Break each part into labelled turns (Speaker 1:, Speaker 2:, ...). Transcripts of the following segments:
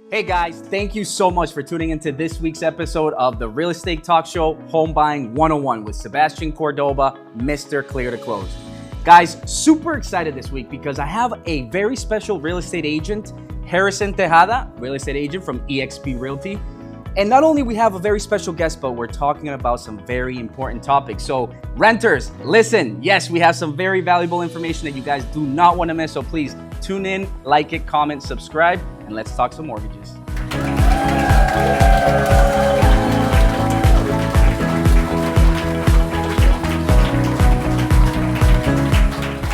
Speaker 1: Hey guys, thank you so much for tuning into this week's episode of the Real Estate Talk Show, Home Buying 101 with Sebastian Cordoba, Mr. Clear to Close. Guys, super excited this week because I have a very special real estate agent, Harrison Tejada, real estate agent from eXp Realty. And not only we have a very special guest, but we're talking about some very important topics. So renters, listen, yes, we have some very valuable information that you guys do not want to miss. So please tune in, like it, comment, subscribe, and let's talk some mortgages.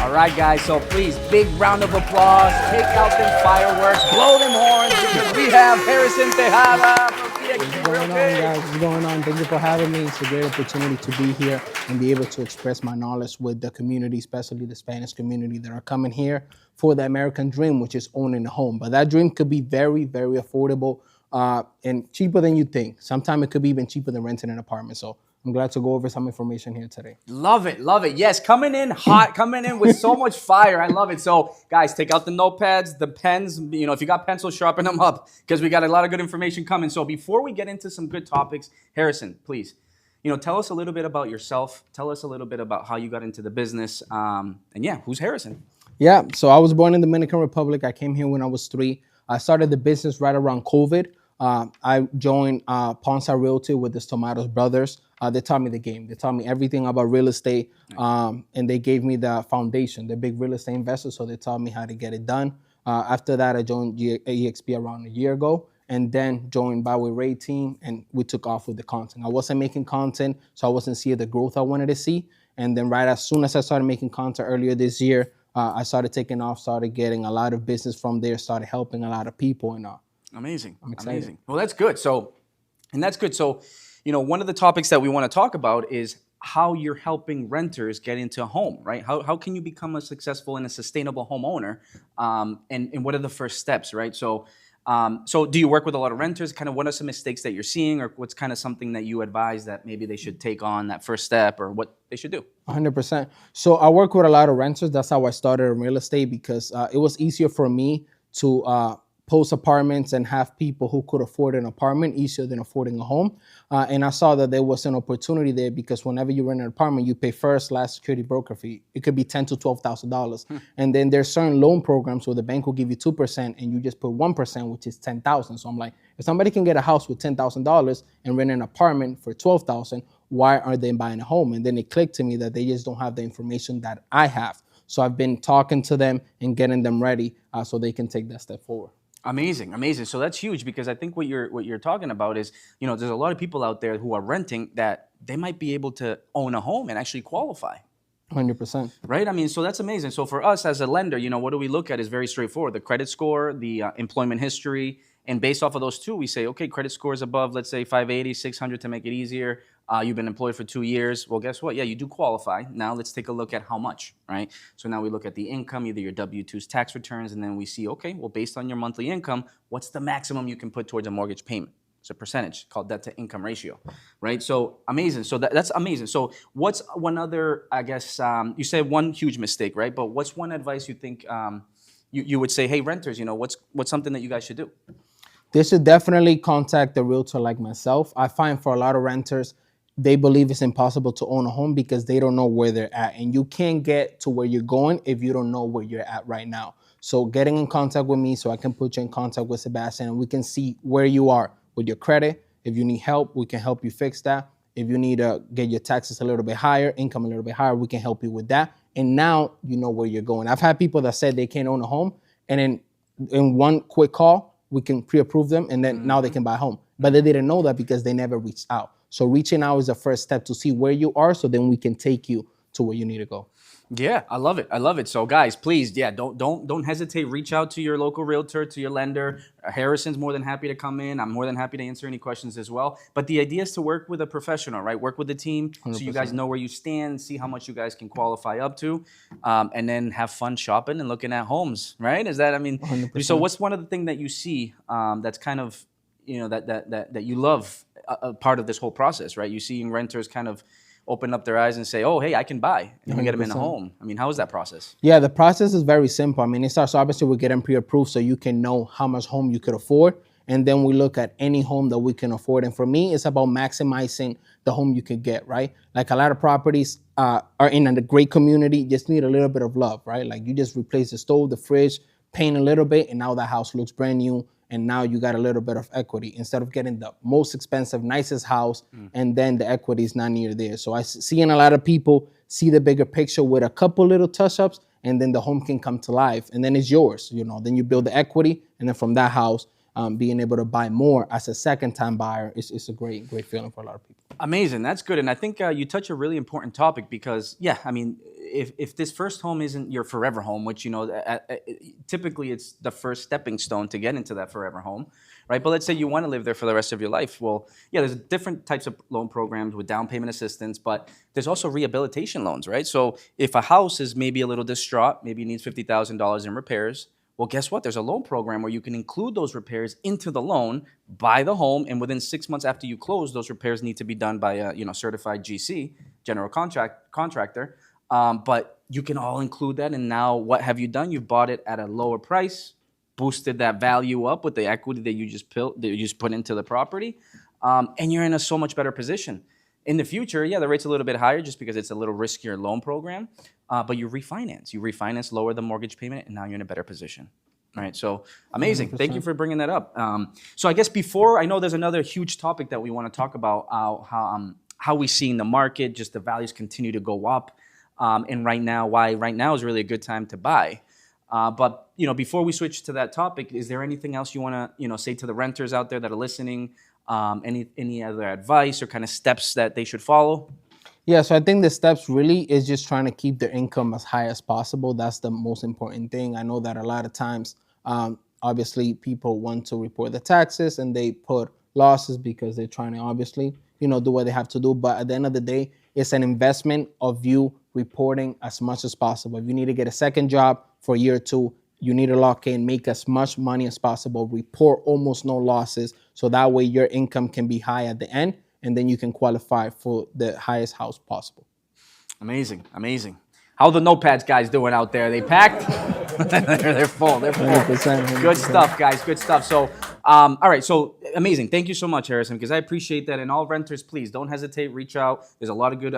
Speaker 1: All right, guys, so please, big round of applause. Take out them fireworks, blow them horns, because we have Harrison Tejada from eXp
Speaker 2: What's going on, guys? What's going on? Thank you for having me. It's a great opportunity to be here and be able to express my knowledge with the community, especially the Spanish community that are coming here for the American dream, which is owning a home. But that dream could be very, very affordable and cheaper than you think. Sometimes it could be even cheaper than renting an apartment. So I'm glad to go over some information here today.
Speaker 1: Love it, love it. Yes, coming in hot, coming in with so much fire. I love it. So, guys, take out the notepads, the pens. You know, if you got pencils, sharpen them up because we got a lot of good information coming. So, before we get into some good topics, Harrison, please, tell us a little bit about yourself. Tell us a little bit about how you got into the business. And yeah, who's Harrison?
Speaker 2: Yeah, so I was born in the Dominican Republic. I came here when I was 3. I started the business right around COVID. I joined Ponce Realty with the Tomatoes brothers. They taught me the game. They taught me everything about real estate, and they gave me the foundation. They're big real estate investors, so they taught me how to get it done. After that, I joined eXp around a year ago, and then joined by with Ray team, and we took off with the content. I wasn't making content, so I wasn't seeing the growth I wanted to see. And then right as soon as I started making content earlier this year, I started taking off, started getting a lot of business from there, started helping a lot of people, and
Speaker 1: Amazing.
Speaker 2: I'm excited.
Speaker 1: Amazing. Well, that's good. So, one of the topics that we want to talk about is how you're helping renters get into a home, right? How can you become a successful and a sustainable homeowner? And what are the first steps, right? So do you work with a lot of renters? Kind of what are some mistakes that you're seeing, or what's kind of something that you advise that maybe they should take on that first step, or what they should do?
Speaker 2: 100%. So I work with a lot of renters. That's how I started in real estate because it was easier for me to post apartments and have people who could afford an apartment easier than affording a home. And I saw that there was an opportunity there because whenever you rent an apartment, you pay first, last security broker fee. It could be $10,000 to $12,000. And then there's certain loan programs where the bank will give you 2% and you just put 1%, which is $10,000. So I'm like, if somebody can get a house with $10,000 and rent an apartment for $12,000, why aren't they buying a home? And then it clicked to me that they just don't have the information that I have. So I've been talking to them and getting them ready so they can take that step forward.
Speaker 1: Amazing, amazing. So that's huge because I think what you're talking about is, there's a lot of people out there who are renting that they might be able to own a home and actually qualify.
Speaker 2: 100%.
Speaker 1: Right? I mean, so that's amazing. So for us as a lender, what do we look at is very straightforward. The credit score, the employment history, and based off of those two, we say, okay, credit score is above, let's say 580, 600 to make it easier. You've been employed for 2 years. Well, guess what? Yeah, you do qualify. Now let's take a look at how much, right? So now we look at the income, either your W-2s, tax returns, and then we see, okay, well, based on your monthly income, what's the maximum you can put towards a mortgage payment? It's a percentage called debt to income ratio, right? So amazing. So that's amazing. So what's one other, I guess, you said one huge mistake, right? But what's one advice you think you would say, hey, renters, what's something that you guys should do?
Speaker 2: They should definitely contact a realtor like myself. I find for a lot of renters, they believe it's impossible to own a home because they don't know where they're at. And you can't get to where you're going if you don't know where you're at right now. So getting in contact with me so I can put you in contact with Sebastian and we can see where you are with your credit. If you need help, we can help you fix that. If you need to get your taxes a little bit higher, income a little bit higher, we can help you with that. And now you know where you're going. I've had people that said they can't own a home, and then in one quick call, we can pre-approve them, and then now they can buy a home. But they didn't know that because they never reached out. So reaching out is the first step to see where you are, so then we can take you to where you need to go.
Speaker 1: Yeah, I love it. I love it. So guys, please, don't hesitate. Reach out to your local realtor, to your lender. Harrison's more than happy to come in. I'm more than happy to answer any questions as well. But the idea is to work with a professional, right? Work with the team 100%. So you guys know where you stand, see how much you guys can qualify up to, and then have fun shopping and looking at homes, right? 100%. So what's one of the things that you see that's kind of, that you love a part of this whole process, right? You seeing renters kind of open up their eyes and say, oh, hey, I can buy. And we get them in a home. I mean, how is that process?
Speaker 2: Yeah, the process is very simple. I mean, it starts obviously with getting pre-approved so you can know how much home you could afford. and then we look at any home that we can afford. And for me, it's about maximizing the home you can get, right? Like a lot of properties are in a great community, just need a little bit of love, right? Like you just replace the stove, the fridge, paint a little bit, and now the house looks brand new. And now you got a little bit of equity instead of getting the most expensive, nicest house, and then the equity is not near there. So I seeing a lot of people see the bigger picture with a couple little touch-ups, and then the home can come to life, and then it's yours. Then you build the equity, and then from that house, being able to buy more as a second-time buyer is a great feeling for a lot of people.
Speaker 1: Amazing. That's good. And I think you touch a really important topic because, yeah, I mean, if this first home isn't your forever home, which, typically it's the first stepping stone to get into that forever home, right? But let's say you want to live there for the rest of your life. Well, yeah, there's different types of loan programs with down payment assistance, but there's also rehabilitation loans, right? So if a house is maybe a little distraught, maybe it needs $50,000 in repairs, well, guess what? There's a loan program where you can include those repairs into the loan, buy the home, and within 6 months after you close, those repairs need to be done by a certified GC, general contractor. But you can all include that, and now what have you done? You've bought it at a lower price, boosted that value up with the equity that you just put into the property, and you're in a so much better position. In the future, yeah, the rate's a little bit higher just because it's a little riskier loan program, but you refinance, lower the mortgage payment, and now you're in a better position. All right, so amazing. 100%. Thank you for bringing that up. So I guess I know there's another huge topic that we want to talk about, how we see in the market, just the values continue to go up, and why right now is really a good time to buy. But before we switch to that topic, is there anything else you want to say to the renters out there that are listening? Any other advice or kind of steps that they should follow?
Speaker 2: Yeah, so I think the steps really is just trying to keep their income as high as possible. That's the most important thing. I know that a lot of times, obviously, people want to report the taxes and they put losses because they're trying to obviously, do what they have to do. But at the end of the day, it's an investment of you reporting as much as possible. If you need to get a second job for a year or two, you need to lock in, make as much money as possible, report almost no losses, so that way your income can be high at the end, and then you can qualify for the highest house possible.
Speaker 1: Amazing. How the notepads guys doing out there? They packed? They're full.
Speaker 2: 100%.
Speaker 1: Good stuff, guys. Good stuff. So, all right. So amazing. Thank you so much, Harrison, because I appreciate that. And all renters, please don't hesitate. Reach out. There's a lot of good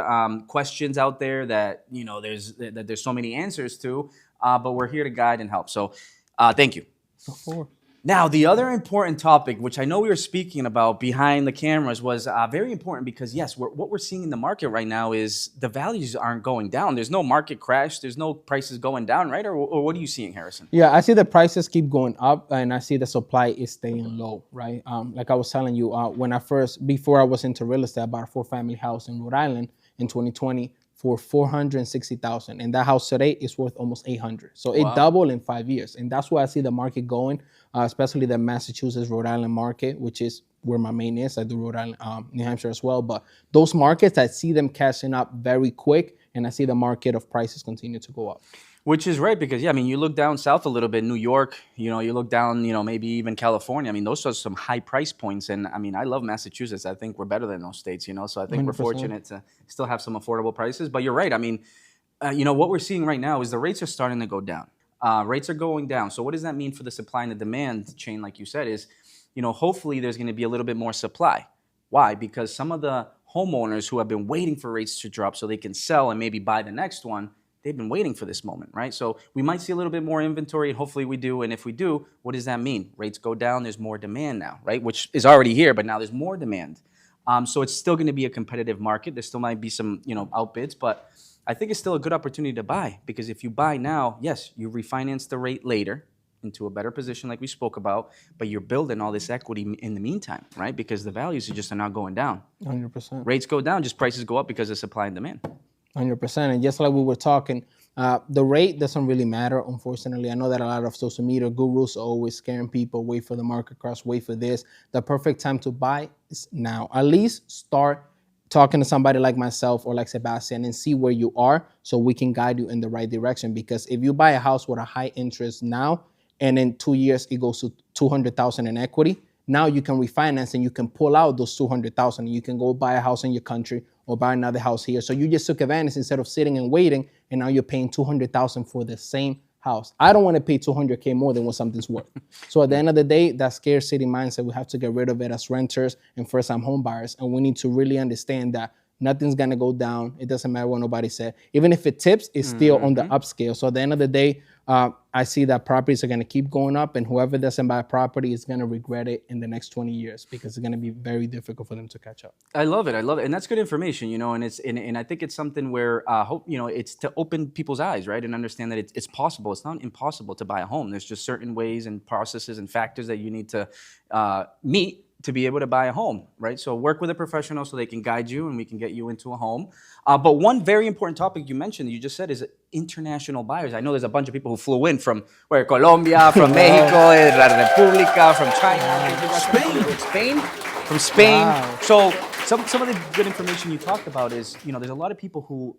Speaker 1: questions out there that there's so many answers to. But we're here to guide and help. So thank you. Now, the other important topic, which I know we were speaking about behind the cameras, was very important because, yes, what we're seeing in the market right now is the values aren't going down. There's no market crash. There's no prices going down, right? Or what are you seeing, Harrison?
Speaker 2: Yeah, I see the prices keep going up, and I see the supply is staying low, right? Like I was telling you, before I was into real estate, I bought a 4-family house in Rhode Island in 2020 for $460,000, and that house today is worth almost $800,000. So it doubled in 5 years, and that's where I see the market going, especially the Massachusetts, Rhode Island market, which is where my main is. I do Rhode Island, New Hampshire as well, but those markets, I see them catching up very quick, and I see the market of prices continue to go up.
Speaker 1: Which is right, because, yeah, I mean, you look down south a little bit, New York, you look down, maybe even California. I mean, those are some high price points. And, I mean, I love Massachusetts. I think we're better than those states, So I think 100%. We're fortunate to still have some affordable prices. But you're right. I mean, what we're seeing right now is the rates are starting to go down. Rates are going down. So what does that mean for the supply and the demand chain, like you said, is, hopefully there's going to be a little bit more supply. Why? Because some of the homeowners who have been waiting for rates to drop so they can sell and maybe buy the next one, they've been waiting for this moment, right? So we might see a little bit more inventory, and hopefully we do. And if we do, what does that mean? Rates go down, there's more demand now, right? Which is already here, but now there's more demand. So it's still going to be a competitive market. There still might be some, outbids, but I think it's still a good opportunity to buy, because if you buy now, yes, you refinance the rate later into a better position like we spoke about, but you're building all this equity in the meantime, right? Because the values are not going down.
Speaker 2: 100%.
Speaker 1: Rates go down, just prices go up because of supply and demand.
Speaker 2: 100%. And just like we were talking, the rate doesn't really matter, unfortunately. I know that a lot of social media gurus are always scaring people, wait for the market crash, wait for this. The perfect time to buy is now. At least start talking to somebody like myself or like Sebastian and see where you are so we can guide you in the right direction. Because if you buy a house with a high interest now, and in 2 years it goes to $200,000 in equity, now you can refinance and you can pull out those $200,000 and you can go buy a house in your country or buy another house here. So you just took advantage instead of sitting and waiting, and now you're paying $200,000 for the same house. I don't want to pay $200K more than what something's worth. So at the end of the day, that scarcity mindset, we have to get rid of it as renters and first-time home buyers. And we need to really understand that nothing's gonna go down. It doesn't matter what nobody said. Even if it tips, it's still on the upscale. So at the end of the day, I see that properties are gonna keep going up, and whoever doesn't buy a property is gonna regret it in the next 20 years because it's gonna be very difficult for them to catch up.
Speaker 1: I love it. I love it. And that's good information, you know, and I think it's something where hope, you know, it's to open people's eyes, right? And understand that it's possible. It's not impossible to buy a home. There's just certain ways and processes and factors that you need to meet to be able to buy a home, right? So work with a professional so they can guide you and we can get you into a home. But one very important topic you mentioned, you just said, is international buyers. I know there's a bunch of people who flew in from Colombia, from Mexico, La República, from China, from Spain. Wow. So some of the good information you talked about is, you know, there's a lot of people who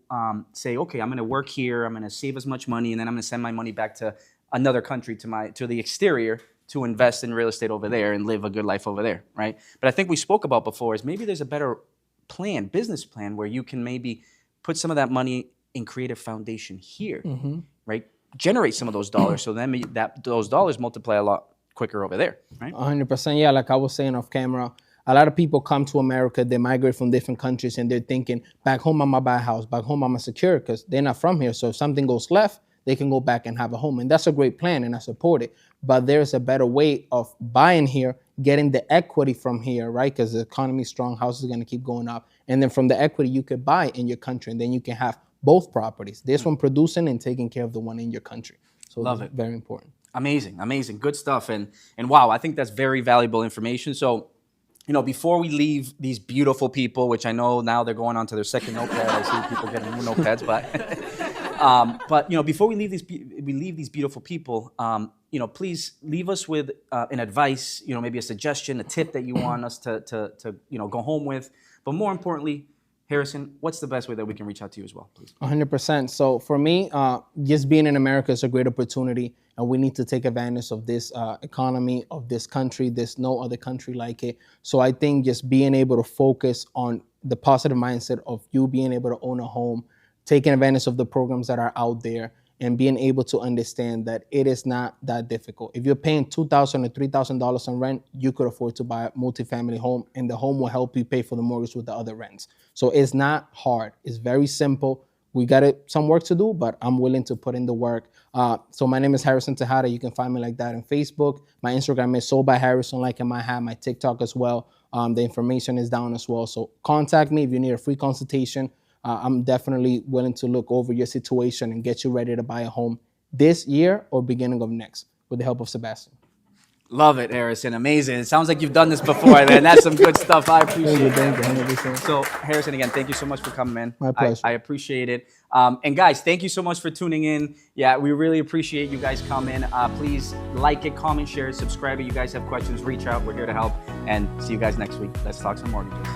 Speaker 1: say, okay, I'm going to work here, I'm going to save as much money, and then I'm going to send my money back to another country, to the exterior, to invest in real estate over there and live a good life over there, right? But I think we spoke about before is maybe there's a better plan, business plan, where you can maybe put some of that money and create a foundation here, right? Generate some of those dollars, so then those dollars multiply a lot quicker over there, right?
Speaker 2: 100%. Yeah, like I was saying off camera, a lot of people come to America, they migrate from different countries, and they're thinking, back home I'm gonna buy a house, back home I'm gonna secure, because they're not from here. So if something goes left, they can go back and have a home. And that's a great plan, and I support it. But there's a better way of buying here, getting the equity from here, right? Because the economy is strong, houses are gonna keep going up. And then from the equity, you could buy in your country, and then you can have both properties. This one producing and taking care of the one in your country. So
Speaker 1: love it.
Speaker 2: Very important.
Speaker 1: Amazing, amazing, good stuff. And wow, I think that's very valuable information. So, you know, before we leave these beautiful people, which I know now they're going on to their second notepad. I see people getting new notepads, but you know, before we leave these beautiful people, you know, please leave us with an advice, you know, maybe a suggestion, a tip that you want us to you know, go home with. But more importantly, Harrison, what's the best way that we can reach out to you as well, please?
Speaker 2: 100%. So for me, just being in America is a great opportunity, and we need to take advantage of this economy of this country. There's no other country like it. So I think just being able to focus on the positive mindset of you being able to own a home, taking advantage of the programs that are out there, and being able to understand that it is not that difficult. If you're paying $2,000 or $3,000 on rent, you could afford to buy a multifamily home, and the home will help you pay for the mortgage with the other rents. So it's not hard. It's very simple. We got some work to do, but I'm willing to put in the work. So my name is Harrison Tejada. You can find me like that on Facebook. My Instagram is Sold by Harrison, like I might have my TikTok as well. The information is down as well. So contact me if you need a free consultation. I'm definitely willing to look over your situation and get you ready to buy a home this year or beginning of next with the help of Sebastian.
Speaker 1: Love it, Harrison. Amazing. It sounds like you've done this before, man. That's some good stuff. I appreciate it.
Speaker 2: Thank you.
Speaker 1: So, Harrison, again, thank you so much for coming, man.
Speaker 2: My pleasure.
Speaker 1: I appreciate it. And guys, thank you so much for tuning in. Yeah, we really appreciate you guys coming. Please like it, comment, share, subscribe. If you guys have questions, reach out. We're here to help. And see you guys next week. Let's talk some mortgages.